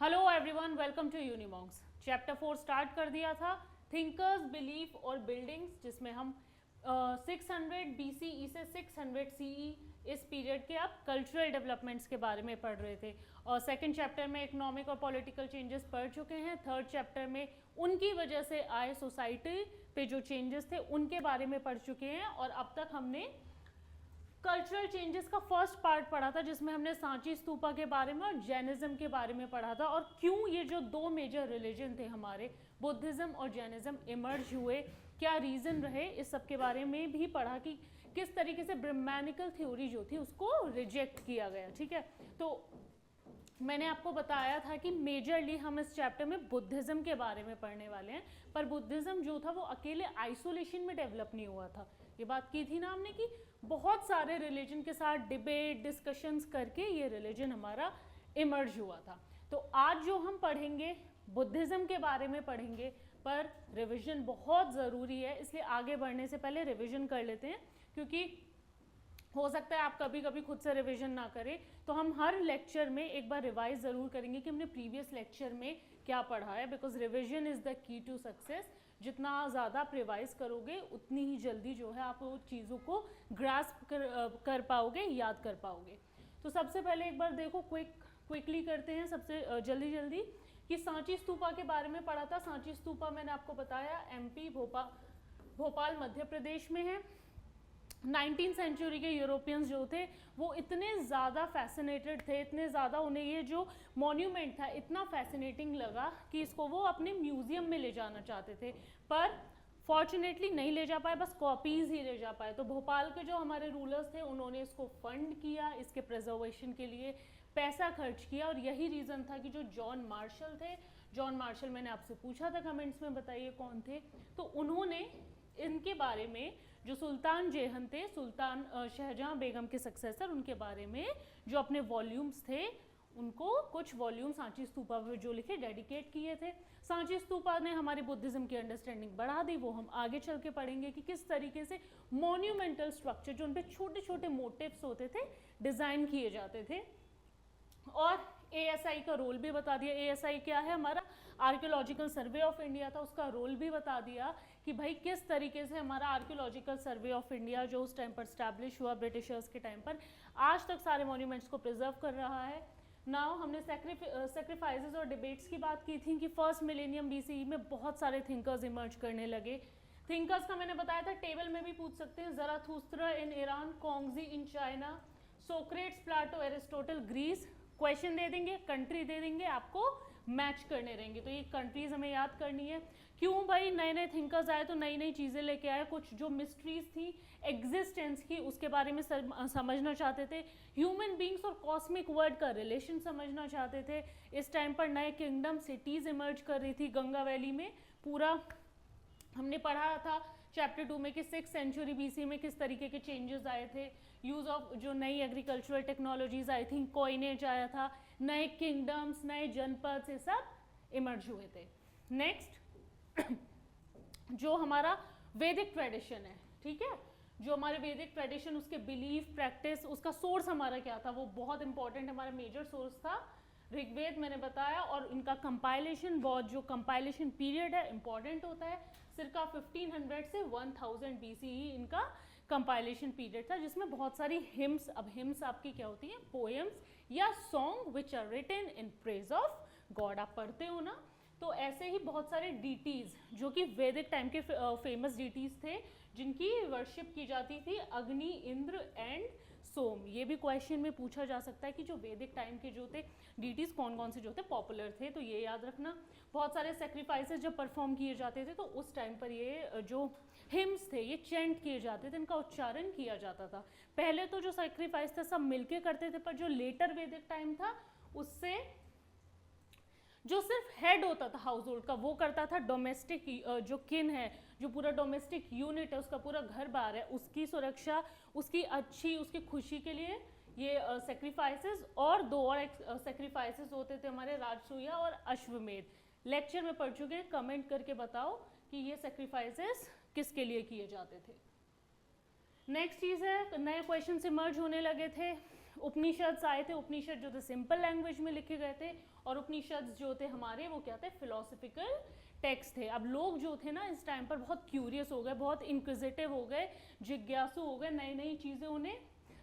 Hello everyone, welcome to Unimonks. Chapter 4 start कर दिया था, थिंकर्स, बिलीफ और बिल्डिंग्स, जिसमें हम 600 BCE से 600 CE इस पीरियड के अब कल्चरल डेवलपमेंट्स के बारे में पढ़ रहे थे। और सेकंड चैप्टर में इकोनॉमिक और पॉलिटिकल चेंजेस पढ़ चुके हैं। थर्ड चैप्टर में उनकी वजह से आए सोसाइटी पे जो चेंजेस थे उनके बारे में पढ़ चुके हैं। और अब तक हमने कल्चरल चेंजेस का फर्स्ट पार्ट पढ़ा था, जिसमें हमने सांची स्तूपा के बारे में और जैनिज्म के बारे में पढ़ा था, और क्यों ये जो दो मेजर रिलीजन थे हमारे, बुद्धिज्म और जैनिज्म, इमर्ज हुए, क्या रीज़न रहे, इस सब के बारे में भी पढ़ा कि किस तरीके से ब्रह्मैनिकल थ्योरी जो थी उसको रिजेक्ट किया गया। ठीक है, तो मैंने आपको बताया था कि मेजरली हम इस चैप्टर में बुद्धिज्म के बारे में पढ़ने वाले हैं, पर बुद्धिज्म जो था वो अकेले आइसोलेशन में डेवलप नहीं हुआ था। ये बात की थी ना हमने कि बहुत सारे रिलीजन के साथ डिबेट डिस्कशंस करके ये रिलीजन हमारा इमर्ज हुआ था। तो आज जो हम पढ़ेंगे बुद्धिज्म के बारे में पढ़ेंगे, पर रिवीजन बहुत ज़रूरी है, इसलिए आगे बढ़ने से पहले रिवीजन कर लेते हैं, क्योंकि हो सकता है आप कभी कभी खुद से रिवीजन ना करें। तो हम हर लेक्चर में एक बार रिवाइज ज़रूर करेंगे कि हमने प्रीवियस लेक्चर में क्या पढ़ा है, because revision is the key to success. जितना ज़्यादा आप रिवाइज करोगे उतनी ही जल्दी जो है आप वो चीज़ों को ग्रास्प कर पाओगे, याद कर पाओगे। तो सबसे पहले एक बार देखो, क्विकली करते हैं सबसे जल्दी कि सांची स्तूपा के बारे में पढ़ा था। सांची स्तूपा मैंने आपको बताया MP भोपाल मध्य प्रदेश में है। 19th सेंचुरी के यूरोपियंस जो थे वो इतने ज़्यादा फैसिनेटेड थे, इतने ज़्यादा उन्हें ये जो मॉन्यूमेंट था इतना फैसिनेटिंग लगा कि इसको वो अपने म्यूज़ियम में ले जाना चाहते थे, पर फॉर्चुनेटली नहीं ले जा पाए, बस कॉपीज़ ही ले जा पाए। तो भोपाल के जो हमारे रूलर्स थे उन्होंने इसको फंड किया, इसके प्रिजर्वेशन के लिए पैसा खर्च किया, और यही रीज़न था कि जो जॉन मार्शल थे, जॉन मार्शल मैंने आपसे पूछा था कमेंट्स में, बताइए कौन थे, तो उन्होंने इनके बारे में, जो सुल्तान जेहन थे, सुल्तान शाहजहां बेगम के सक्सेसर, उनके बारे में जो अपने वॉल्यूम्स थे उनको कुछ वॉल्यूम सांची स्तूपा पर जो लिखे डेडिकेट किए थे। सांची स्तूपा ने हमारी बुद्धिज्म की अंडरस्टैंडिंग बढ़ा दी, वो हम आगे चल के पढ़ेंगे कि किस तरीके से मॉन्यूमेंटल स्ट्रक्चर जो उन पर छोटे छोटे मोटिव्स होते थे डिज़ाइन किए जाते थे। और ASI का रोल भी बता दिया। ASI क्या है, हमारा आर्कियोलॉजिकल सर्वे ऑफ इंडिया था, उसका रोल भी बता दिया कि भाई किस तरीके से हमारा आर्कियोलॉजिकल सर्वे ऑफ इंडिया जो उस टाइम पर स्टैब्लिश हुआ ब्रिटिशर्स के टाइम पर, आज तक सारे मॉन्यूमेंट्स को प्रिजर्व कर रहा है। नाउ हमने सेक्रीफाइसेस और डिबेट्स की बात की थी कि फर्स्ट मिलेनियम BCE में बहुत सारे थिंकर्स इमर्ज करने लगे। थिंकर्स का मैंने बताया था, टेबल में भी पूछ सकते हैं, Zarathustra in Iran, Kongzi in China, Socrates, Plato, Aristotle Greece. Question दे देंगे, कंट्री दे देंगे, आपको मैच करने रहेंगे। तो ये कंट्रीज हमें याद करनी है। क्यों भाई, नए नए थिंकर्स आए तो नई नई चीज़ें लेके आए, कुछ जो मिस्ट्रीज थी एग्जिस्टेंस की उसके बारे में समझना चाहते थे, ह्यूमन बींग्स और कॉस्मिक वर्ल्ड का रिलेशन समझना चाहते थे। इस टाइम पर नए किंगडम सिटीज़ इमर्ज कर रही थी गंगा वैली में। पूरा हमने पढ़ा था चैप्टर 2 में कि 6th सेंचुरी BC में किस तरीके के चेंजेस आए थे, यूज़ ऑफ जो नई एग्रीकल्चरल टेक्नोलॉजीज आई थी, कॉइनेज आया था, नए किंगडम्स, नए जनपद, ये सब इमर्ज हुए थे। नेक्स्ट जो हमारा वैदिक ट्रेडिशन है, ठीक है, जो हमारे वैदिक ट्रेडिशन, उसके बिलीफ, प्रैक्टिस, उसका सोर्स हमारा क्या था, वो बहुत इंपॉर्टेंट हमारा मेजर सोर्स था ऋग्वेद, मैंने बताया। और इनका कंपाइलेशन, बहुत जो कंपाइलेशन पीरियड है इंपॉर्टेंट होता है, circa 1500 से 1000 BCE इनका कंपाइलेशन पीरियड था, जिसमें बहुत सारी हिम्स, अब हिम्स आपकी क्या होती है, पोएम्स या song which are written in praise of God, आप पढ़ते हो ना। तो ऐसे ही बहुत सारे डीटीज जो कि वैदिक टाइम के फेमस डीटीज थे, जिनकी वर्शिप की जाती थी, अग्नि, इंद्र एंड सोम। ये भी क्वेश्चन में पूछा जा सकता है कि जो वैदिक टाइम के जो थे डीटीज कौन कौन से जो थे पॉपुलर थे, तो ये याद रखना। बहुत सारे सेक्रीफाइसेस जब परफॉर्म किए जाते थे तो उस टाइम पर ये जो हिम्स थे ये चेंट किए जाते थे, इनका उच्चारण किया जाता था। पहले तो जो सेक्रीफाइस थे सब मिलके करते थे, पर जो लेटर वैदिक टाइम था उससे जो सिर्फ हेड होता था हाउस होल्ड का वो करता था, डोमेस्टिक जो किन है, जो पूरा डोमेस्टिक यूनिट है, उसका पूरा घर बार है, उसकी सुरक्षा, उसकी अच्छी, उसकी खुशी के लिए ये सेक्रीफाइसेस, और दो और सेक्रीफाइसेस होते थे हमारे, राजसूया और अश्वमेध। लेक्चर में पढ़ चुके हैं, कमेंट करके बताओ कि ये सेक्रीफाइसेस किसके लिए किए जाते थे। नेक्स्ट चीज़ है, नए क्वेश्चन इमर्ज होने लगे थे। उपनिषद्स आए थे, उपनिषद जो थे सिंपल लैंग्वेज में लिखे गए थे, और उपनिषद जो थे हमारे वो क्या थे, फिलोसफिकल टेक्स्ट थे। अब लोग जो थे ना इस टाइम पर बहुत क्यूरियस हो गए, बहुत इंक्विजिटिव हो गए, जिज्ञासु हो गए, नई नई चीज़ें उन्हें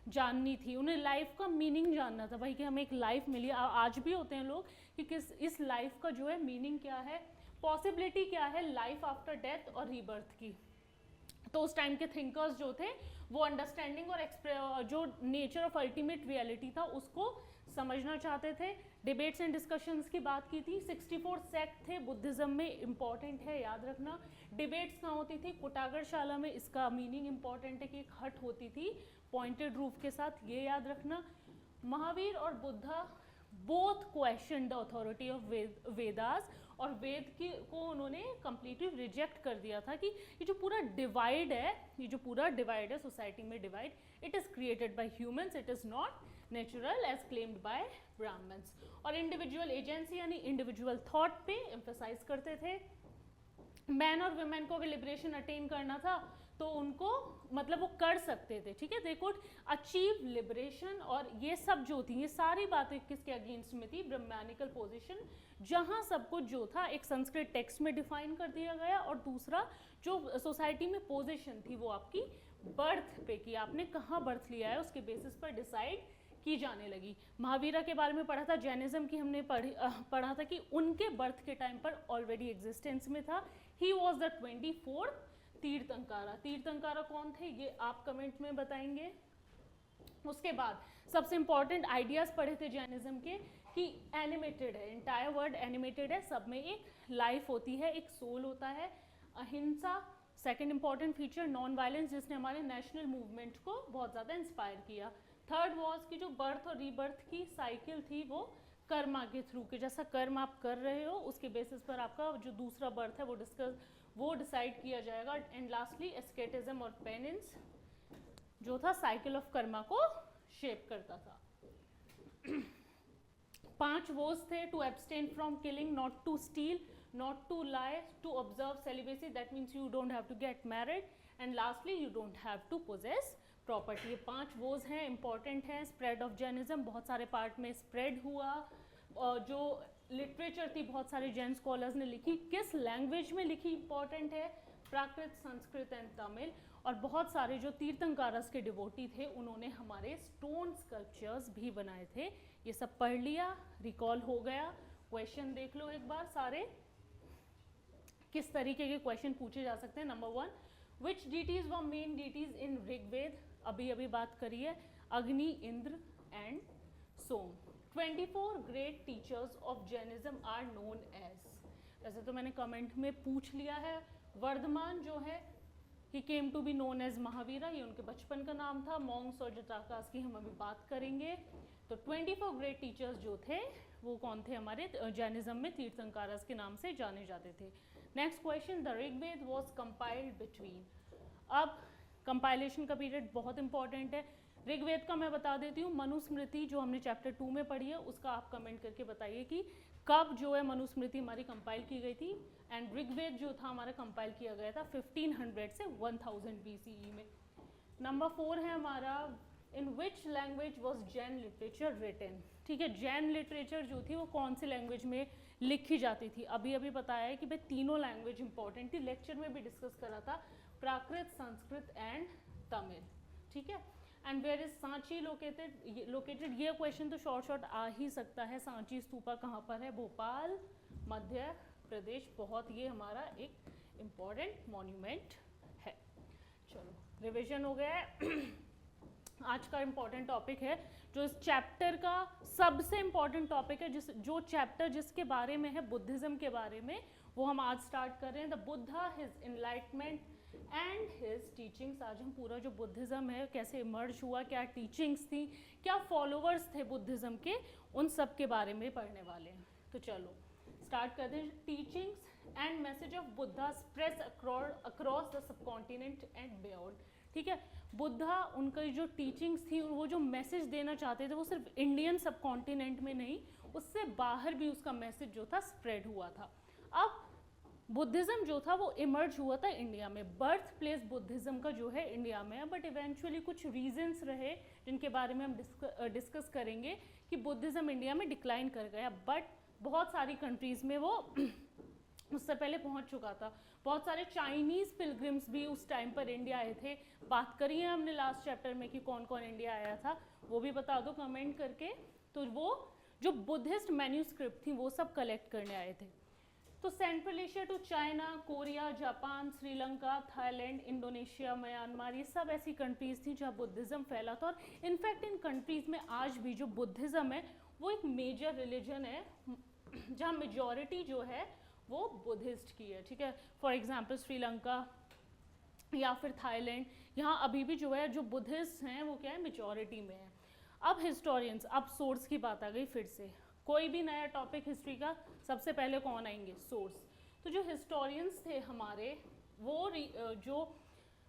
जाननी थी, उन्हें लाइफ का मीनिंग जानना था भाई कि हमें एक लाइफ मिली। आज भी होते हैं लोग कि किस इस लाइफ का जो है मीनिंग क्या है, पॉसिबिलिटी क्या है लाइफ आफ्टर डेथ और रीबर्थ की। तो उस टाइम के थिंकर्स जो थे वो अंडरस्टैंडिंग और जो नेचर ऑफ अल्टीमेट रियलिटी था उसको समझना चाहते थे। डिबेट्स एंड डिस्कशंस की बात की थी। 64 सेक्ट थे बुद्धिज्म में, इंपॉर्टेंट है याद रखना। डिबेट्स कहाँ होती थी, कुटागरशाला में। इसका मीनिंग इंपॉर्टेंट है कि एक हट होती थी पॉइंटेड रूफ के साथ, ये याद रखना। महावीर और Buddha both question the authority of Vedas, और वेद को उन्होंने कम्प्लीटली रिजेक्ट कर दिया था कि ये जो पूरा डिवाइड है, सोसाइटी में divide, it is created by humans, it is not natural as claimed by Brahmins. और इंडिविजुअल एजेंसी यानी इंडिविजुअल थॉट पे एम्फेसाइज करते थे। मैन और वुमेन को अगर लिबरेशन अटेन करना था तो उनको मतलब वो कर सकते थे, ठीक है, दे कुड अचीव लिबरेशन। और ये सब जो थी, ये सारी बातें किसके अगेंस्ट में थी, ब्रह्मानिकल पोजीशन, जहाँ सब कुछ जो था एक संस्कृत टेक्स्ट में डिफाइन कर दिया गया, और दूसरा जो सोसाइटी में पोजीशन थी वो आपकी बर्थ पे की, आपने कहाँ बर्थ लिया है उसके बेसिस पर डिसाइड की जाने लगी। महावीरा के बारे में पढ़ा था, जैनिज्म की हमने पढ़ा था कि उनके बर्थ के टाइम पर ऑलरेडी एग्जिस्टेंस में था। ही was the 24th Tirthankara. Tirthankara कौन थे ये आप कमेंट में बताएंगे। उसके बाद सबसे इंपॉर्टेंट आइडियाज पढ़े थे जैनिज्म के कि एनिमेटेड है, एंटायर वर्ड एनिमेटेड है, सब में एक लाइफ होती है, एक सोल होता है। अहिंसा second important feature, non violence जिसने हमारे नेशनल मूवमेंट को बहुत ज़्यादा इंस्पायर किया। थर्ड वॉज की जो बर्थ और रीबर्थ की साइकिल थी वो कर्मा के थ्रू के, जैसा कर्म आप कर रहे हो उसके बेसिस पर आपका जो दूसरा बर्थ है वो डिसाइड किया जाएगा। एंड लास्टली एस्केटिज्म और पेनेंस जो था साइकिल ऑफ कर्मा को शेप करता था। 5 वोज थे, to abstain from killing, not to steal, not to lie, to observe celibacy, that means you don't have to get married, and lastly you don't have to possess property. ये 5 was हैं, important हैं। Spread of Jainism बहुत सारे part में spread हुआ, जो literature थी बहुत सारे जैन स्कॉलर्स ने लिखी, किस लैंग्वेज में लिखी इंपॉर्टेंट है, प्राकृत, संस्कृत एंड तमिल। और बहुत सारे जो तीर्थंकारस के डिवोटी थे उन्होंने हमारे स्टोन स्कल्पचर्स भी बनाए थे। ये सब पढ़ लिया, रिकॉल हो गया। क्वेश्चन देख लो एक बार सारे, किस तरीके के क्वेश्चन पूछे जा सकते हैं। Number 1, which deities were main deities in Rigveda, अभी बात करिए, Agni, Indra and Soma. 24 great teachers of Jainism are known as, वैसे तो मैंने कमेंट में पूछ लिया है। वर्धमान जो है ही came to be known as Mahavira, ये उनके बचपन का नाम था। मॉन्क्स और जटाकास की हम अभी बात करेंगे। तो 24 ग्रेट टीचर्स जो थे वो कौन थे, हमारे जैनिज्म में तीर्थंकारस के नाम से जाने जाते थे। Next question, the Rigveda was compiled between. अब कंपाइलेशन का पीरियड बहुत इंपॉर्टेंट है। ऋग्वेद का मैं बता देती हूँ, मनुस्मृति जो हमने चैप्टर 2 में पढ़ी है उसका आप कमेंट करके बताइए कि कब जो है मनुस्मृति हमारी कंपाइल की गई थी। एंड ऋग्वेद जो था हमारा कंपाइल किया गया था 1500 से 1000 BCE में। नंबर 4 है हमारा, in which language was Jain literature written. ठीक है, जैन लिटरेचर जो थी वो कौन सी लैंग्वेज में लिखी जाती थी। अभी बताया है कि भाई तीनों लैंग्वेज इंपॉर्टेंट थी, लेक्चर में भी डिस्कस करा था, प्राकृत, संस्कृत एंड तमिल। ठीक है, and where is Sanchi located, ये क्वेश्चन तो शॉर्ट आ ही सकता है। सांची स्तूपा कहाँ पर है, भोपाल, मध्य प्रदेश। बहुत ये हमारा एक इम्पॉर्टेंट मॉन्यूमेंट है। चलो रिविजन हो गया है। आज का इम्पॉर्टेंट टॉपिक है जो इस चैप्टर का सबसे इम्पॉर्टेंट टॉपिक है, जो चैप्टर जिसके बारे में है बुद्धिज्म के बारे में, वो हम आज स्टार्ट कर रहे हैं। The Buddha, his enlightenment and his teachings. आज हम पूरा जो बुद्धिज्म है कैसे इमर्ज हुआ, क्या टीचिंग्स थी, क्या फॉलोवर्स थे बुद्धिज्म के, उन सब के बारे में पढ़ने वाले हैं। तो चलो स्टार्ट करते हैं। Teachings and message of Buddha spread across the subcontinent and beyond. ठीक है, बुद्धा उनकी जो टीचिंग्स थी, वो जो मैसेज देना चाहते थे वो सिर्फ इंडियन सबकॉन्टिनेंट में नहीं, उससे बाहर भी उसका मैसेज जो था स्प्रेड हुआ था। अब बुद्धिज़्म जो था वो इमर्ज हुआ था इंडिया में, बर्थ प्लेस बुद्धिज़्म का जो है इंडिया में है, बट इवेंचुअली कुछ रीजंस रहे जिनके बारे में हम डिस्कस करेंगे कि बुद्धिज़्म इंडिया में डिक्लाइन कर गया, बट बहुत सारी कंट्रीज़ में वो उससे पहले पहुंच चुका था। बहुत सारे चाइनीज़ पिलग्रिम्स भी उस टाइम पर इंडिया आए थे, बात करी है हमने लास्ट चैप्टर में कि कौन कौन इंडिया आया था, वो भी बता दो कमेंट करके। तो वो जो बुद्धिस्ट मैन्यूस्क्रिप्ट थी वो सब कलेक्ट करने आए थे। तो Central Asia to China, Korea, Japan, Sri Lanka, Thailand, Indonesia, Myanmar, ये सब ऐसी कंट्रीज़ थी जहाँ बुद्धिज़्म फैला था। और इनफैक्ट इन कंट्रीज़ में आज भी जो बुद्धिज़्म है वो एक मेजर रिलीजन है, जहाँ मेजॉरिटी जो है वो बुद्धिस्ट की है, ठीक है। फॉर एग्जांपल श्रीलंका या फिर थाईलैंड, यहाँ अभी भी जो है जो बुद्धिस्ट हैं वो क्या है, मेजॉरिटी में है। अब हिस्टोरियंस, अब सोर्स की बात आ गई फिर से। कोई भी नया टॉपिक हिस्ट्री का सबसे पहले कौन आएंगे, सोर्स। तो जो हिस्टोरियंस थे हमारे, वो जो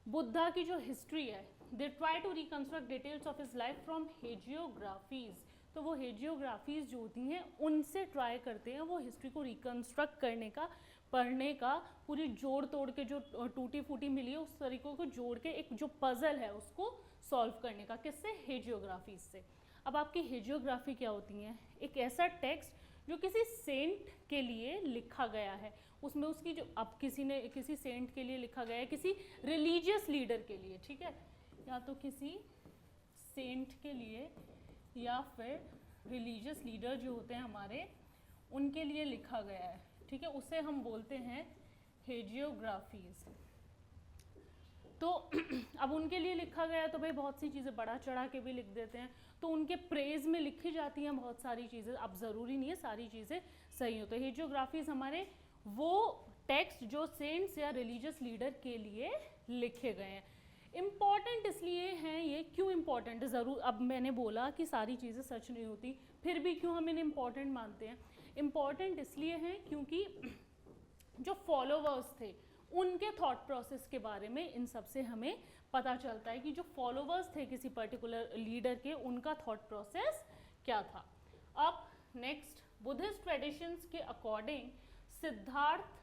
बुद्धा की जो हिस्ट्री है, they try to reconstruct details of his life from hagiographies. तो वो हेजियोग्राफीज जो होती हैं उनसे ट्राई करते हैं वो हिस्ट्री को रिकंस्ट्रक्ट करने का, पढ़ने का, पूरी जोड़ तोड़ के जो टूटी फूटी मिली है उस तरीकों को जोड़ के एक जो पजल है उसको सॉल्व करने का, किससे, हेजियोग्राफीज से। अब आपकी हेजियोग्राफी क्या होती है, एक ऐसा टेक्स्ट जो किसी सेंट के लिए लिखा गया है, उसमें उसकी जो, अब किसी सेंट के लिए लिखा गया है, किसी रिलीजियस लीडर के लिए, ठीक है, या तो किसी सेंट के लिए या फिर रिलीजियस लीडर जो होते हैं हमारे उनके लिए लिखा गया है, ठीक है, उसे हम बोलते हैं हेजियोग्राफीज। तो अब उनके लिए लिखा गया तो भाई बहुत सी चीज़ें बढ़ा चढ़ा के भी लिख देते हैं, तो उनके प्रेज में लिखी जाती हैं बहुत सारी चीज़ें। अब ज़रूरी नहीं है सारी चीज़ें सही हो, तो हेजियोग्राफीज हमारे वो टेक्स्ट जो सेंट्स या रिलीजियस लीडर के लिए लिखे गए हैं। इम्पॉर्टेंट इसलिए हैं ये, क्यों इम्पॉर्टेंट है, ज़रूर, अब मैंने बोला कि सारी चीज़ें सच नहीं होती, फिर भी क्यों हम इन्हें इम्पॉर्टेंट मानते हैं। इम्पॉर्टेंट इसलिए हैं क्योंकि जो फॉलोवर्स थे उनके थॉट प्रोसेस के बारे में इन सब से हमें पता चलता है कि जो फॉलोवर्स थे किसी पर्टिकुलर लीडर के, उनका थॉट प्रोसेस क्या था। अब नेक्स्ट, बुद्धिस्ट ट्रेडिशंस के अकॉर्डिंग सिद्धार्थ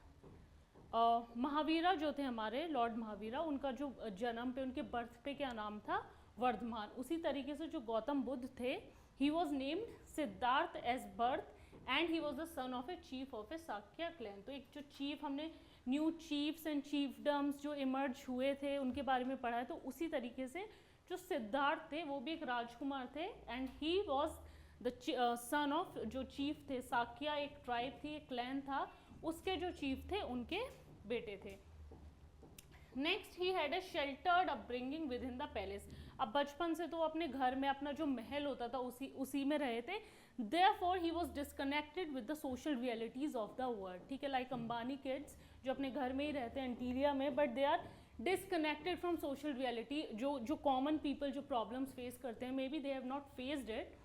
महावीरा जो थे हमारे, लॉर्ड महावीरा, उनका जो जन्म पे, उनके बर्थ पे क्या नाम था, वर्धमान। उसी तरीके से जो गौतम बुद्ध थे, he was named Siddhartha as birth and he was the son of a chief of a Shakya clan. तो एक जो चीफ, हमने न्यू चीफ्स एंड चीफडम्स जो इमर्ज हुए थे उनके बारे में पढ़ा है, तो उसी तरीके से जो सिद्धार्थ थे वो भी एक राजकुमार थे, and he was the son of, जो चीफ थे, साक्य एक ट्राइब थी, एक क्लैन था, उसके जो चीफ थे उनके बेटे थे। Next, he had a sheltered upbringing with in the palace. अब बचपन से तो अपने घर में अपना जो महल होता था उसी में रहे थे, therefore he was disconnected with the social realities of the world, ठीक है, लाइक अंबानी किड्स जो अपने घर में ही रहते हैं इंटीरिया में, but they are disconnected from social reality. जो कॉमन पीपल जो प्रॉब्लम्स फेस करते हैं, maybe they have not faced it.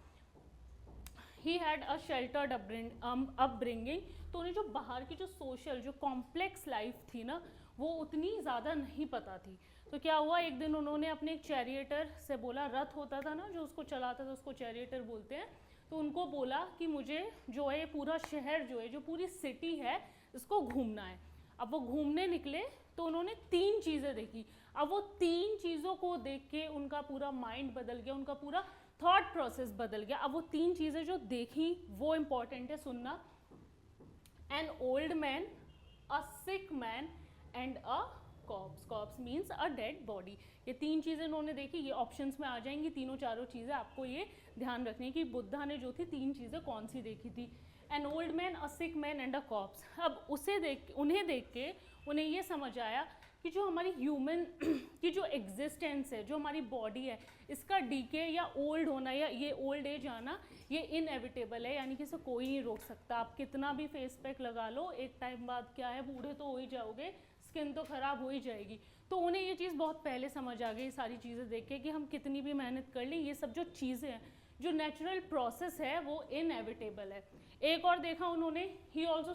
He had a sheltered upbringing. तो उन्हें जो बाहर की जो सोशल, जो कॉम्प्लेक्स लाइफ थी ना, वो उतनी ज़्यादा नहीं पता थी। तो क्या हुआ, एक दिन उन्होंने अपने एक चैरिएटर से बोला, रथ होता था ना जो उसको चलाता था, उसको चैरिएटर बोलते हैं, तो उनको बोला कि मुझे जो है पूरा शहर जो है, जो पूरी सिटी है, इसको घूमना है। अब वो घूमने निकले तो उन्होंने 3 चीज़ें देखी। अब वो 3 चीज़ों को देख के उनका पूरा माइंड बदल गया, उनका पूरा थॉट प्रोसेस बदल गया। अब वो 3 चीज़ें जो देखी वो इंपॉर्टेंट है सुनना। An old man, a sick man and a corpse. Corpse means a dead body. ये 3 चीज़ें उन्होंने देखी, ये ऑप्शंस में आ जाएंगी, तीनों चारों चीज़ें आपको ये ध्यान रखनी है कि बुद्धा ने जो थी 3 चीज़ें कौन सी देखी थी। N old man, a sick man and a cops. अब उन्हें देख के उन्हें ये समझ आया कि जो हमारी ह्यूमन की जो एग्जिस्टेंस है, जो हमारी बॉडी है, इसका डीके या ओल्ड होना या ये ओल्ड एज आना, ये इनएविटेबल है, यानी कि इसे कोई नहीं रोक सकता। आप कितना भी फेस पैक लगा लो, एक टाइम बाद क्या है, बूढ़े तो हो ही जाओगे, स्किन तो ख़राब हो ही जाएगी। तो उन्हें ये चीज़ बहुत पहले समझ आ गई सारी चीज़ें देख के कि हम कितनी भी मेहनत कर लें, ये सब जो चीज़ें हैं, जो नेचुरल प्रोसेस है, वो इनएविटेबल है। एक और देखा उन्होंने, he also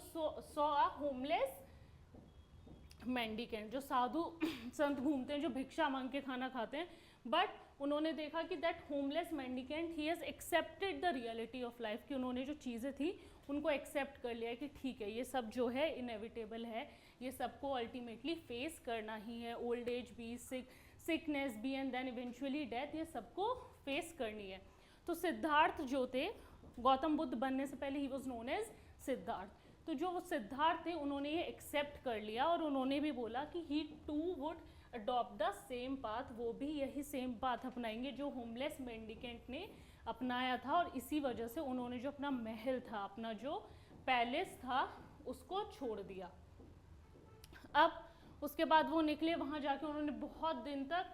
saw a homeless mendicant. जो साधु संत घूमते हैं, जो भिक्षा मांग के खाना खाते हैं, बट उन्होंने देखा कि that homeless mendicant, he has accepted the reality of life, कि उन्होंने जो चीज़ें थी उनको एक्सेप्ट कर लिया कि ठीक है ये सब जो है इनएविटेबल है, ये सबको अल्टीमेटली फेस करना ही है, ओल्ड एज भी, सिकनेस भी एंड देन इवेंचुअली डेथ, ये सबको फेस करनी है। तो सिद्धार्थ जो थे, गौतम बुद्ध बनने से पहले ही वॉज नोन एज सिद्धार्थ, तो जो वो सिद्धार्थ थे उन्होंने ये एक्सेप्ट कर लिया और उन्होंने भी बोला कि he too would adopt the same path, वो भी यही सेम पाथ अपनाएंगे जो होमलेस मेंडिकेंट ने अपनाया था, और इसी वजह से उन्होंने जो अपना महल था, अपना जो पैलेस था, उसको छोड़ दिया। अब उसके बाद वो निकले, वहाँ जाके उन्होंने बहुत दिन तक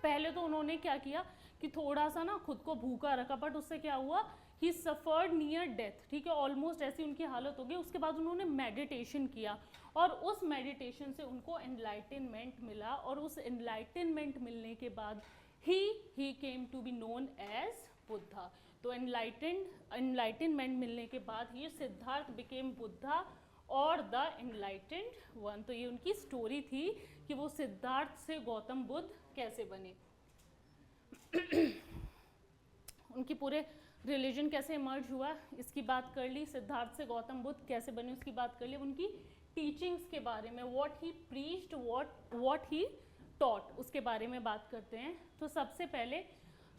पहले तो उन्होंने क्या किया कि थोड़ा सा ना खुद को भूखा रखा, बट उससे क्या हुआ, ही सफर्ड नियर डेथ, ठीक है, ऑलमोस्ट ऐसी उनकी हालत हो गई। उसके बाद उन्होंने मेडिटेशन किया और उस मेडिटेशन से उनको एनलाइटनमेंट मिला, और उस एनलाइटनमेंट मिलने के बाद ही came to be known as Buddha. तो एनलाइटनमेंट मिलने के बाद ही सिद्धार्थ बिकेम बुद्धा और द एनलाइटेंड वन। तो ये उनकी स्टोरी थी कि वो सिद्धार्थ से गौतम बुद्ध कैसे बने, उनकी पूरे रिलीजन कैसे इमर्ज हुआ इसकी बात कर ली, सिद्धार्थ से गौतम बुद्ध कैसे बने उसकी बात कर ली, उनकी टीचिंग्स के बारे में, what he preached, what he taught, उसके बारे में बात करते हैं। तो सबसे पहले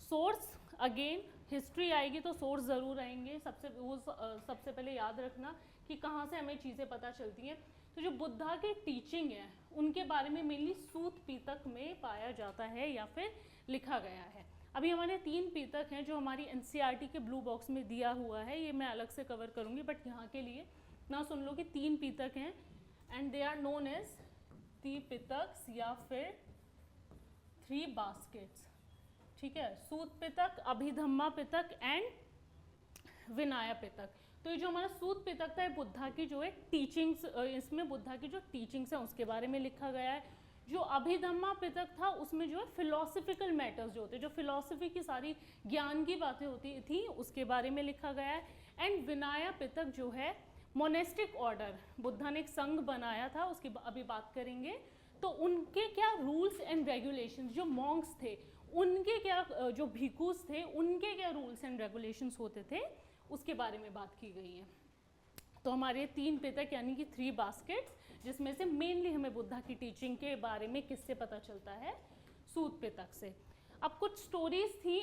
सोर्स, अगेन हिस्ट्री आएगी तो सोर्स ज़रूर आएंगे, सबसे पहले याद रखना कि कहाँ से हमें चीज़ें पता चलती हैं। तो जो बुद्धा की टीचिंग है उनके बारे में मेनली सूत पीतक में पाया जाता है या फिर लिखा गया है। अभी हमारे 3 पीतक हैं जो हमारी एनसीईआरटी के ब्लू बॉक्स में दिया हुआ है, ये मैं अलग से कवर करूँगी, बट यहाँ के लिए ना सुन लो कि 3 पीतक हैं and they are known as 3 Pitakas या फिर 3 बास्केट्स, ठीक है, सूत पितक, अभिधम्मा पितक एंड विनाया पितक। तो ये जो हमारा सूत पितक था, बुद्धा की जो है टीचिंग्स, इसमें बुद्धा की जो टीचिंग्स हैं उसके बारे में लिखा गया है। जो अभिधम्मा पितक था उसमें जो है फिलोसफिकल मैटर्स जो होते, जो फिलोसफी की सारी ज्ञान की बातें होती थी उसके बारे में लिखा गया है। एंड विनाया पितक जो है मोनेस्टिक ऑर्डर, बुद्धा ने एक संघ बनाया था, उसकी अभी बात करेंगे। तो उनके क्या रूल्स एंड रेगुलेशंस, जो मॉन्क्स थे उनके क्या, जो भिक्षुस थे उनके क्या रूल्स एंड रेगुलेशंस होते थे उसके बारे में बात की गई है। तो हमारे 3 पितक यानी कि 3 बास्केट्स, जिसमें से मेनली हमें बुद्धा की टीचिंग के बारे में किससे पता चलता है, सूत पितक से। अब कुछ स्टोरीज थी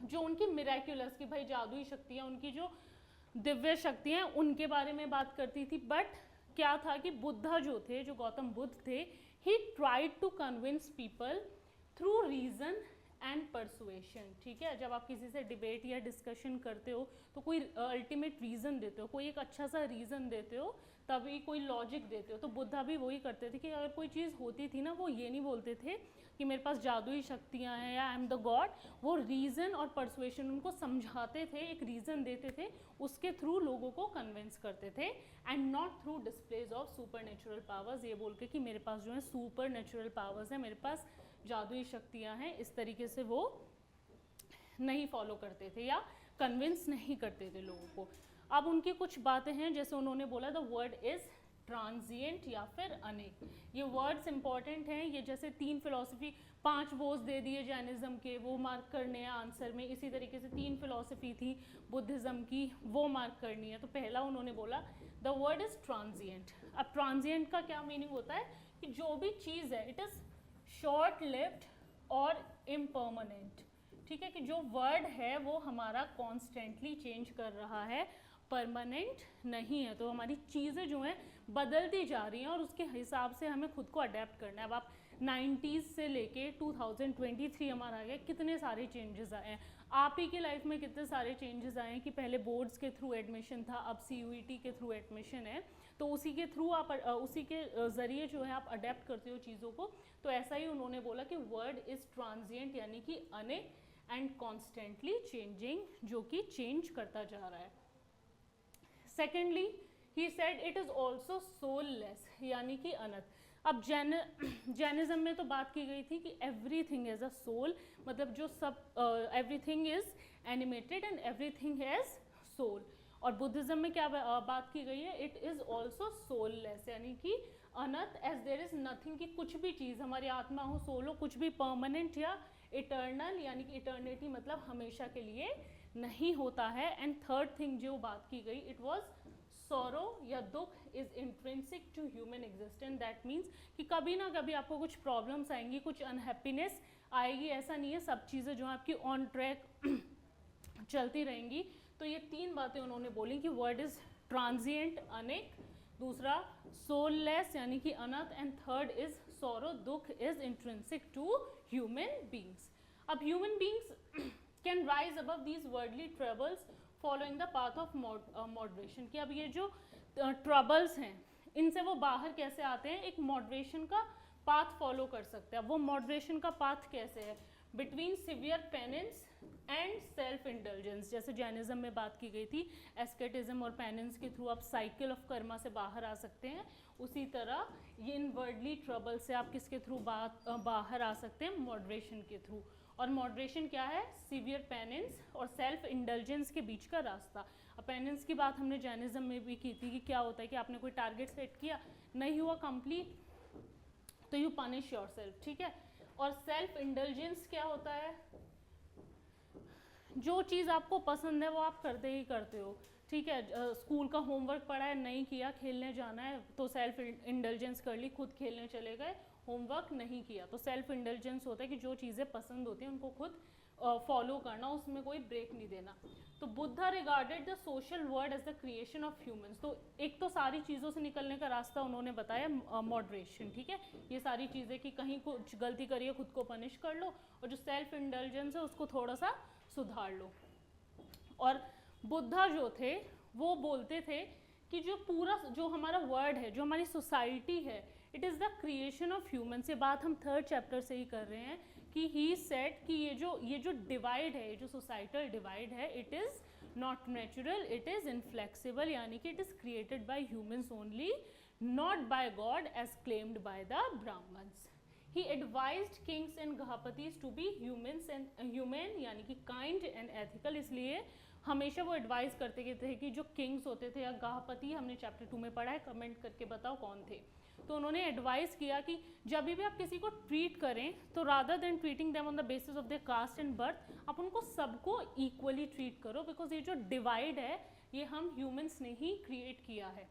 जो उनकी मिराक्युलस की, भाई जादुई शक्तियाँ, उनकी जो दिव्य शक्तियाँ उनके बारे में बात करती थी। बट क्या था कि बुद्धा जो थे, जो गौतम बुद्ध थे, he tried to convince people through reason and persuasion, ठीक है। जब आप किसी से डिबेट या डिस्कशन करते हो तो कोई अल्टीमेट रीज़न देते हो, कोई एक अच्छा सा रीज़न देते हो, तभी कोई लॉजिक देते हो। तो बुद्धा भी वही करते थे कि अगर कोई चीज़ होती थी ना, वो ये नहीं बोलते थे कि मेरे पास जादुई शक्तियाँ हैं या आई एम द गॉड, वो रीज़न और परसुएशन उनको समझाते थे, एक रीज़न देते थे, उसके थ्रू लोगों को कन्विंस करते थे, and not through displays of super natural powers, ये बोल के कि मेरे पास जो है सुपर नेचुरल पावर्स हैं, मेरे पास जादुई शक्तियाँ हैं, इस तरीके से वो नहीं फॉलो करते थे या कन्विंस नहीं करते थे लोगों को। अब उनकी कुछ बातें हैं, जैसे उन्होंने बोला द वर्ड इज़ ट्रांजिएंट या फिर अनेक, ये वर्ड्स इंपॉर्टेंट हैं। ये जैसे 3 फिलॉसफी, 5 वोज दे दिए जैनिज्म के, वो मार्क करने हैं आंसर में, इसी तरीके से 3 फिलॉसफी थी बुद्धिज़्म की, वो मार्क करनी है। तो पहला उन्होंने बोला द वर्ड इज़ ट्रांजिएंट। अब ट्रांजिएंट का क्या मीनिंग होता है कि जो भी चीज़ है इट इज़ शॉर्ट लिव्ड और इम्पर्मानेंट, ठीक है, कि जो वर्ड है वो हमारा कॉन्स्टेंटली चेंज कर रहा है, परमानेंट नहीं है। तो हमारी चीज़ें जो हैं बदलती जा रही हैं और उसके हिसाब से हमें खुद को अडेप्ट करना है। अब आप 90s से लेके 2023 हमारा आ गया, कितने सारे चेंजेस आए हैं। आप ही की लाइफ में कितने सारे चेंजेस आए हैं कि पहले बोर्ड्स के थ्रू एडमिशन था, अब CUET के थ्रू एडमिशन है, तो उसी के थ्रू आप उसी के ज़रिए जो है आप अडेप्ट करते हो चीज़ों को। तो ऐसा ही उन्होंने बोला कि वर्ड इज़ ट्रांजिएंट यानी कि अनेक एंड कॉन्स्टेंटली चेंजिंग, जो कि चेंज करता जा रहा है। Secondly he said it is also soulless यानी कि अनंत। अब जैनिज्म में तो बात की गई थी कि एवरीथिंग इज अ सोल, मतलब जो सब everything is animated and everything has soul. और बुद्धिज्म में क्या बात की गई है, इट इज़ ऑल्सो सोललेस यानी कि अनंत, एज देयर इज नथिंग, कि कुछ भी चीज़ हमारी आत्मा हो, सोल हो, कुछ भी परमानेंट या इटर्नल यानी कि इटर्निटी मतलब हमेशा के लिए नहीं होता है। एंड थर्ड थिंग जो बात की गई, इट वॉज सॉरो या दुख is intrinsic to human existence. That means कि कभी ना कभी आपको कुछ प्रॉब्लम्स आएंगी, कुछ अनहैप्पीनेस आएगी, ऐसा नहीं है सब चीज़ें जो आपकी ऑन ट्रैक चलती रहेंगी। तो ये तीन बातें उन्होंने बोली कि वर्ड इज ट्रांजिएंट अनेक, दूसरा सोललेस यानी कि अनंत, एंड थर्ड इज सॉरो दुख is intrinsic to human beings. अब human beings can rise above these worldly troubles following the path of moderation. कि अब ये जो ट्रबल्स हैं इनसे वो बाहर कैसे आते हैं, एक मॉडरेशन का पाथ फॉलो कर सकते हैं। अब वो मॉडरेशन का पाथ कैसे है, between severe penance and self indulgence. जैसे जैनिज्म में बात की गई थी, एस्केटिज्म और पेनेंस के थ्रू आप साइकिल ऑफ कर्मा से बाहर आ सकते हैं, उसी तरह ये इन वर्डली ट्रबल से आप किसके थ्रू बाहर आ सकते हैं, मॉडरेशन के थ्रू। और मॉडरेशन क्या है, सिवियर पेनेंस और सेल्फ इंडल्जेंस के बीच का रास्ता। अब पेनेंस की बात हमने जैनिज्म में भी की थी कि क्या होता है कि आपने कोई टारगेट सेट किया, नहीं हुआ कंप्लीट, तो यू पनिश योरसेल्फ, ठीक है। और सेल्फ इंडल्जेंस क्या होता है, जो चीज़ आपको पसंद है वो आप करते ही करते हो, ठीक है। स्कूल का होमवर्क पढ़ा है, नहीं किया, खेलने जाना है तो सेल्फ इंडल्जेंस कर ली, खुद खेलने चले गए, होमवर्क नहीं किया। तो सेल्फ इंडल्जेंस होता है कि जो चीज़ें पसंद होती हैं उनको खुद फॉलो करना, उसमें कोई ब्रेक नहीं देना। तो Buddha regarded the social world as the creation of humans. तो एक तो सारी चीज़ों से निकलने का रास्ता उन्होंने बताया मॉडरेशन, ठीक है। ये सारी चीज़ें कि कहीं कुछ गलती करिए खुद को पनिश कर लो, और जो सेल्फ इंडल्जेंस है उसको थोड़ा सा सुधार लो। और बुद्धा जो थे वो बोलते थे कि जो पूरा जो हमारा वर्ल्ड है, जो हमारी सोसाइटी है, it is the creation of humans. ये बात हम थर्ड चैप्टर से ही कर रहे हैं कि ही सेड कि ये जो डिवाइड है, ये जो सोसाइटल डिवाइड है, it is not natural, it is inflexible, यानी कि it is created by humans only, not by God as claimed by the Brahmins. He advised kings and Gahapatis to be human यानी कि kind and ethical। इसलिए हमेशा वो advice करते थे कि जो किंग्स होते थे या गाहपति, हमने चैप्टर 2 में पढ़ा है, कमेंट करके बताओ कौन थे। तो उन्होंने एडवाइस किया कि जब भी आप किसी को ट्रीट करें तो rather than treating them on the basis of their caste and birth, आप उनको सबको इक्वली ट्रीट करो, बिकॉज ये जो डिवाइड है ये हम ह्यूमंस ने ही क्रिएट किया है।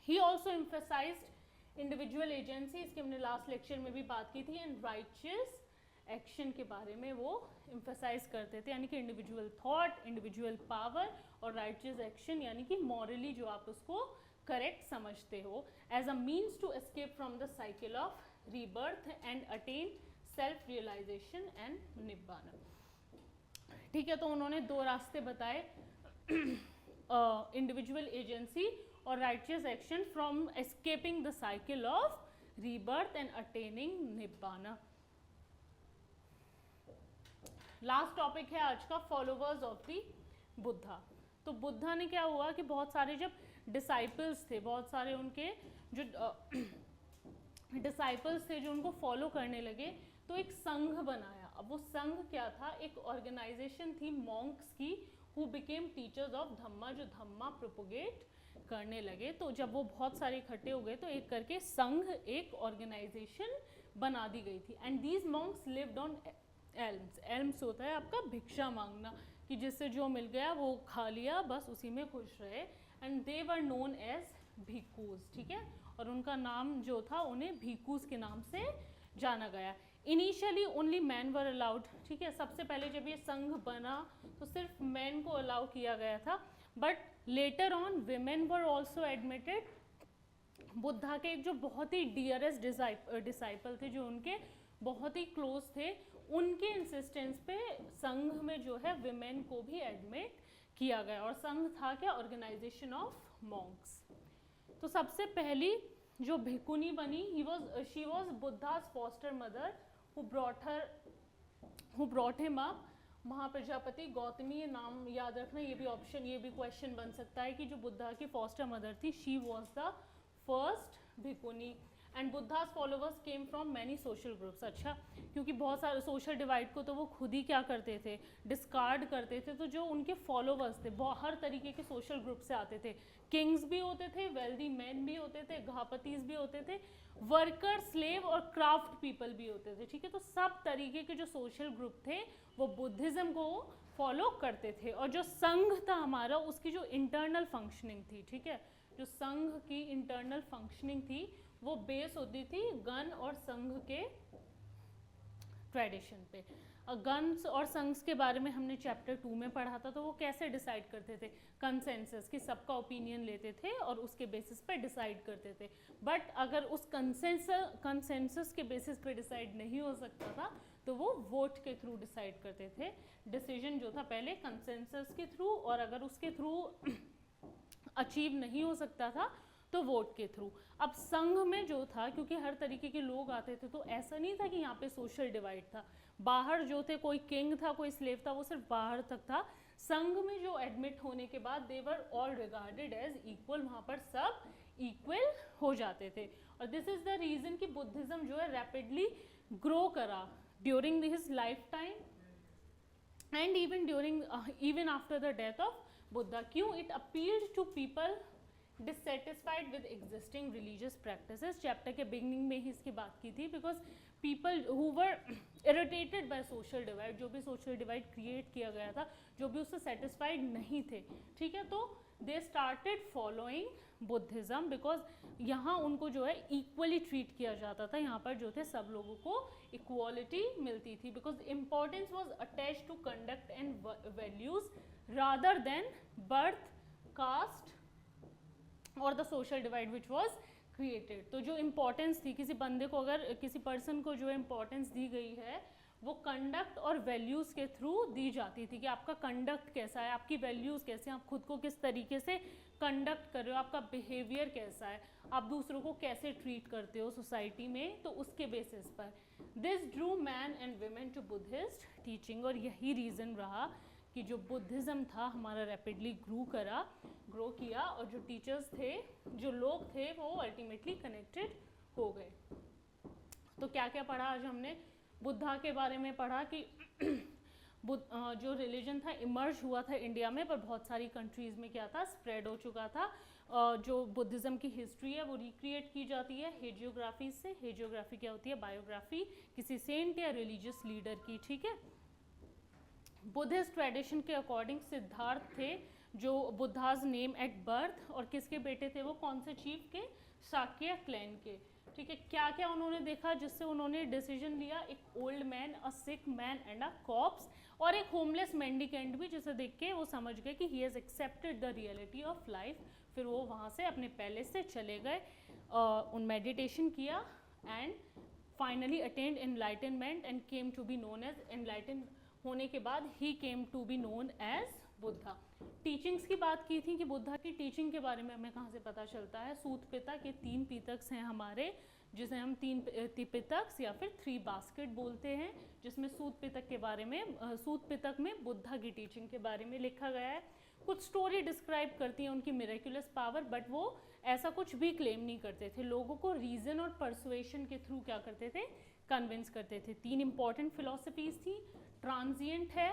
He also emphasised individual agency, इसके हमने लास्ट लेक्चर में भी बात की थी, एंड राइचियस एक्शन के बारे में वो एम्फेसाइज करते थे, यानी कि इंडिविजुअल थॉट, इंडिविजुअल पावर और राइचियस एक्शन, यानी कि मॉरली जो आप उसको करेक्ट समझते हो, as a means to escape from the cycle of rebirth and attain self realisation and nibbana. ठीक है, तो उन्होंने दो रास्ते बताए, इंडिविजुअल एजेंसी और righteous action from escaping the cycle of rebirth and attaining nibbana. Last topic है आज का, फॉलोवर्स ऑफ द बुद्धा। तो बुद्धा ने क्या हुआ कि बहुत सारे जब डिसाइपल्स थे, बहुत सारे उनके जो डिसाइपल्स थे जो उनको फॉलो करने लगे, तो एक संघ बनाया। अब वो संघ क्या था, एक ऑर्गेनाइजेशन थी मॉन्क्स की, हु बिकेम टीचर्स ऑफ धम्मा, जो धम्मा प्रोपोगेट करने लगे। तो जब वो बहुत सारे इकट्ठे हो गए तो एक करके संघ, एक ऑर्गेनाइजेशन बना दी गई थी। And these Monks lived on elms. Elms होता है आपका भिक्षा मांगना, कि जिससे जो मिल गया वो खा लिया, बस उसी में खुश रहे। And they were known as bhikkhus, ठीक है, और उनका नाम जो था उन्हें भिक्खूज के नाम से जाना गया। Initially only man were allowed, ठीक है, सबसे पहले जब ये संघ बना तो सिर्फ मैन को अलाउ किया गया था, but later on women were also admitted. Buddha के एक जो बहुत ही डियरेस्ट डिसाइपल थे, जो उनके बहुत ही क्लोज थे, उनके इंसिस्टेंस पे संघ में जो है विमेन को भी एडमिट किया गया। और संघ था क्या, ऑर्गेनाइजेशन ऑफ मॉन्क्स। तो सबसे पहली जो भिक्खुनी बनी, she was Buddha's foster mother who brought him up। Mahaprajapati Gautami, ये नाम याद रखना, ये भी ऑप्शन, ये भी क्वेश्चन बन सकता है कि जो बुद्धा की फॉस्टर मदर थी, she was the first bhikkhuni. And Buddha's followers came from many social groups. अच्छा, क्योंकि बहुत सारे सोशल डिवाइड को तो वो खुद ही क्या करते थे, डिस्कार्ड करते थे, तो जो उनके फॉलोवर्स थे वो हर तरीके के सोशल ग्रुप से आते थे। किंग्स भी होते थे, वेल्दी मैन भी होते थे, घापतीज भी होते थे, वर्कर, स्लेव और क्राफ्ट पीपल भी होते थे, ठीक है। तो सब तरीके के जो सोशल ग्रुप थे वो बुद्धिज्म को फॉलो करते थे। और जो संघ था हमारा, उसकी जो इंटरनल फंक्शनिंग थी, ठीक है, जो संघ की इंटरनल फंक्शनिंग थी वो बेस होती थी गण और संघ के ट्रेडिशन पे। गन्स और संघ्स के बारे में हमने चैप्टर 2 में पढ़ा था, तो वो कैसे डिसाइड करते थे, कंसेंसस कि सबका ओपिनियन लेते थे और उसके बेसिस पे डिसाइड करते थे। बट अगर उस कंसेंसस के बेसिस पे डिसाइड नहीं हो सकता था तो वो वोट के थ्रू डिसाइड करते थे। डिसीजन जो था पहले कंसेंसस के थ्रू, और अगर उसके थ्रू अचीव नहीं हो सकता था तो वोट के थ्रू। अब संघ में जो था, क्योंकि हर तरीके के लोग आते थे, तो ऐसा नहीं था कि यहाँ पे सोशल डिवाइड था। बाहर जो थे, कोई किंग था कोई स्लेव था, वो सिर्फ बाहर तक था। संघ में जो एडमिट होने के बाद they were all regarded as equal, वहाँ पर सब इक्वल हो जाते थे। और दिस इज द रीजन कि बुद्धिज्म जो है रैपिडली ग्रो करा during his life time and even after the death of Buddha. क्यों? It appealed to people dissatisfied with existing religious practices. Chapter के बिगनिंग में ही इसकी बात की थी, because people who were irritated by social divide, जो भी सोशल डिवाइड क्रिएट किया गया था, जो भी उससे सेटिस्फाइड नहीं थे, ठीक है, तो they started following Buddhism, because यहाँ उनको जो है इक्वली ट्रीट किया जाता था। यहाँ पर जो थे सब लोगों को इक्वालिटी मिलती थी, because importance was attach to conduct and values rather than birth, caste और the social divide which was created. तो जो इम्पोर्टेंस थी किसी बंदे को, अगर किसी पर्सन को जो इम्पोर्टेंस दी गई है, वो कंडक्ट और वैल्यूज़ के थ्रू दी जाती थी कि आपका कंडक्ट कैसा है, आपकी वैल्यूज़ कैसे हैं, आप खुद को किस तरीके से कंडक्ट कर रहे हो, आपका बिहेवियर कैसा है, आप दूसरों को कैसे ट्रीट करते हो सोसाइटी में, तो उसके बेसिस पर this drew men and women to Buddhist teaching. और यही रीज़न रहा कि जो बुद्धिज़्म था हमारा रैपिडली ग्रो किया, और जो टीचर्स थे, जो लोग थे, वो अल्टीमेटली कनेक्टेड हो गए। तो क्या क्या पढ़ा आज हमने? बुद्धा के बारे में पढ़ा कि जो रिलीजन था इमर्ज हुआ था इंडिया में, पर बहुत सारी कंट्रीज़ में क्या था, स्प्रेड हो चुका था। जो बुद्धिज़्म की हिस्ट्री है वो रिक्रिएट की जाती है हेजियोग्राफी से। हेजियोग्राफी क्या होती है? बायोग्राफी किसी सेंट या रिलीजियस लीडर की, ठीक है। बुद्धिस्ट ट्रेडिशन के अकॉर्डिंग सिद्धार्थ थे जो बुद्धाज नेम एट बर्थ, और किसके बेटे थे वो? कौन से चीफ के? शाक्य क्लैन के, ठीक है। क्या क्या उन्होंने देखा जिससे उन्होंने डिसीजन लिया? एक old man, a sick man and a cops, और एक होमलेस मेंडिकेंट भी, जिसे देख के वो समझ गए कि he has accepted the reality of life. फिर वो वहाँ से अपने पैलेस से चले गए, उन मेडिटेशन किया and finally attend enlightenment and came to be known as enlighten. होने के बाद ही came to be known as Buddha. Teachings की बात की थी कि बुद्धा की टीचिंग के बारे में हमें कहाँ से पता चलता है? सूत पितक, ये 3 पितक्स हैं हमारे, जिसे हम 3 पितक्स या फिर 3 बास्केट बोलते हैं, जिसमें सूत पितक के बारे में, सूत पितक में बुद्धा की टीचिंग के बारे में लिखा गया है। कुछ स्टोरी डिस्क्राइब करती हैं उनकी मिरेक्युलस पावर, बट वो ऐसा कुछ भी क्लेम नहीं करते थे। लोगों को रीजन और परसुएशन के थ्रू क्या करते थे? कन्विंस करते थे। 3 इंपॉर्टेंट फिलोसफीज थी। ट्रांजिएंट है,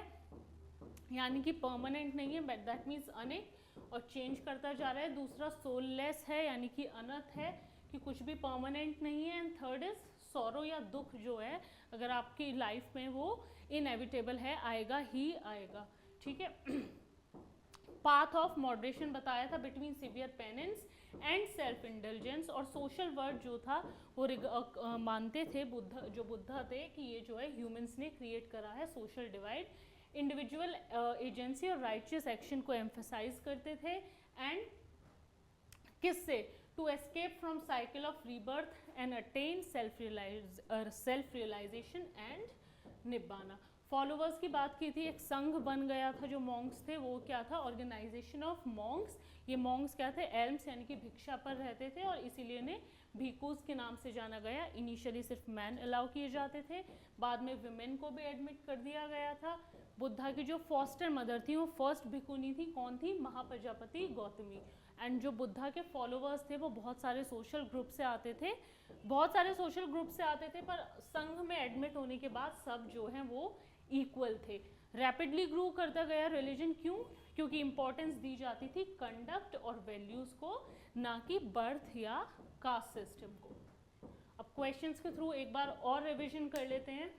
यानी कि परमानेंट नहीं है, बट दैट मीन्स अनेक और चेंज करता जा रहा है। दूसरा सोललेस है, यानी कि अनंत है, कि कुछ भी परमानेंट नहीं है। एंड थर्ड इज सॉरो, या दुख जो है अगर आपकी लाइफ में, वो इनएविटेबल है, आएगा ही आएगा, ठीक है। पाथ ऑफ मॉडरेशन बताया था between severe penance and self indulgence. और सोशल वर्ड जो था वो मानते थे बुद्धा थे कि ये जो है ह्यूमंस ने क्रिएट करा है सोशल डिवाइड। इंडिविजुअल एजेंसी और राइचियस एक्शन को एम्फसाइज करते थे। एंड किससे? To escape from cycle of rebirth and attain self realisation and nibbana. Followers की बात की थी, एक संघ बन गया था जो मॉन्क्स थे, वो क्या था? Organisation of monks. ये मॉन्क्स क्या थे? एल्म्स, यानी कि भिक्षा पर रहते थे, और इसीलिए इन्हें भिक्खूज के नाम से जाना गया। इनिशियली सिर्फ मैन अलाउ किए जाते थे, बाद में विमेन को भी एडमिट कर दिया गया था। बुद्धा की जो फॉस्टर मदर थी वो फर्स्ट भिक्खुनी थी, कौन थी? महाप्रजापति गौतमी। एंड जो बुद्धा के फॉलोवर्स थे वो बहुत सारे सोशल ग्रुप से आते थे, पर संघ में एडमिट होने के बाद सब जो हैं वो इक्वल थे। रैपिडली ग्रो करता गया रिलीजन, क्यों? क्योंकि इंपॉर्टेंस दी जाती थी कंडक्ट और वैल्यूज को, ना कि बर्थ या कास्ट सिस्टम को। अब क्वेश्चंस के थ्रू एक बार और रिवीजन कर लेते हैं।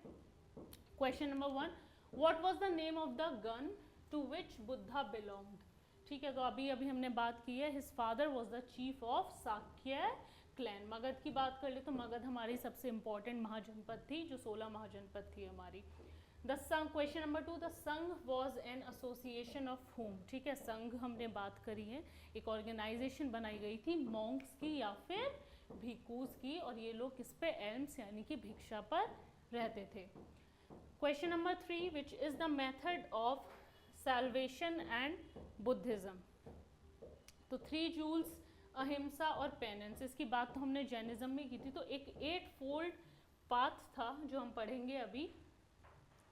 Question number 1, what was the name of the gana to which Buddha belonged? ठीक है, तो अभी अभी हमने बात की है, his father was the chief of Sakya clan. Magadha की बात कर ले तो मगध हमारी सबसे इंपॉर्टेंट महाजनपद थी, जो 16 महाजनपद थी हमारी। द संघ, क्वेश्चन नंबर 2, द संघ was an association of home. ठीक है, संघ हमने बात करी है, एक ऑर्गेनाइजेशन बनाई गई थी मॉन्क्स की या फिर भिक्खूस की, और ये लोग किस पे, एल्म्स यानी कि भिक्षा पर रहते थे। Question number 3, which is the method of salvation and Buddhism? तो 3 जूल्स, अहिंसा और पेनेंस, इसकी बात तो हमने जैनिज्म में की थी। तो एक 8 फोल्ड पाथ था जो हम पढ़ेंगे अभी,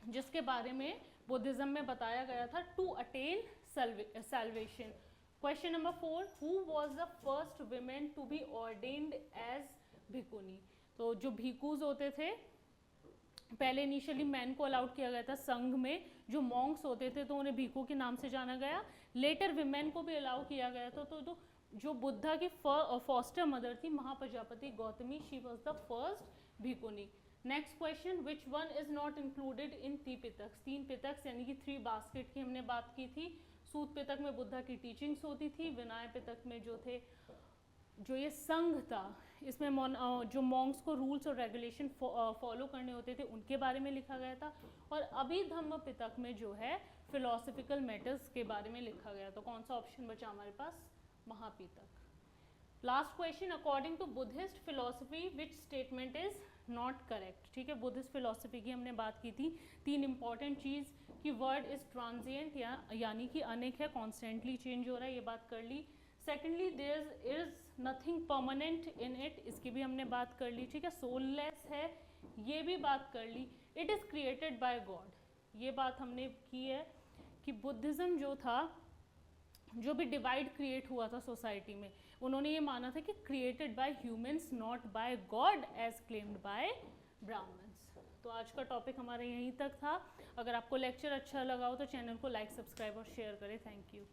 जिसके बारे में बुद्धिज्म में बताया गया था, to attain salvation. Question number 4, who was the first women to be ordained as bhikkhuni? तो जो भिक्खूज होते थे, पहले इनिशियली मैन को अलाउड किया गया था संघ में, जो मॉन्क्स होते थे तो उन्हें भिक्खू के नाम से जाना गया। लेटर विमेन को भी अलाउ किया गया था। तो जो बुद्धा की फॉस्टर मदर थी Mahaprajapati Gautami, she was the first bhikkhuni. Next question, which one is not included in Tripitaka? 3 pitaka यानी कि 3 बास्केट की हमने बात की थी। सूत पिटक में बुद्धा की टीचिंग्स होती थी, विनय पिटक में जो थे, जो ये संघ था, इसमें जो मॉन्क्स को रूल्स और रेगुलेशन फॉलो करने होते थे उनके बारे में लिखा गया था। और अभिधम्म पिटक में जो है फिलोसफिकल मैटर्स के बारे में लिखा गया। तो कौन सा ऑप्शन बचा हमारे पास? Mahapitaka. Last question, according to Buddhist philosophy which statement is not correct? ठीक है, बुद्धिस्ट फिलोसफी की हमने बात की थी। 3 इंपॉर्टेंट चीज़ कि वर्ड इज ट्रांजिएंट यानी कि अनेक है, कॉन्स्टेंटली चेंज हो रहा है, ये बात कर ली। Secondly, there is nothing permanent in it, इसकी भी हमने बात कर ली। ठीक है, सोललेस है, ये भी बात कर ली। It is created by God, ये बात हमने की है कि बुद्धिज़्म जो था, जो भी डिवाइड क्रिएट हुआ था सोसाइटी में, उन्होंने ये माना था कि created by humans not by God as claimed by Brahmins. तो आज का टॉपिक हमारा यहीं तक था। अगर आपको लेक्चर अच्छा लगा हो तो चैनल को लाइक, सब्सक्राइब और शेयर करें। Thank you.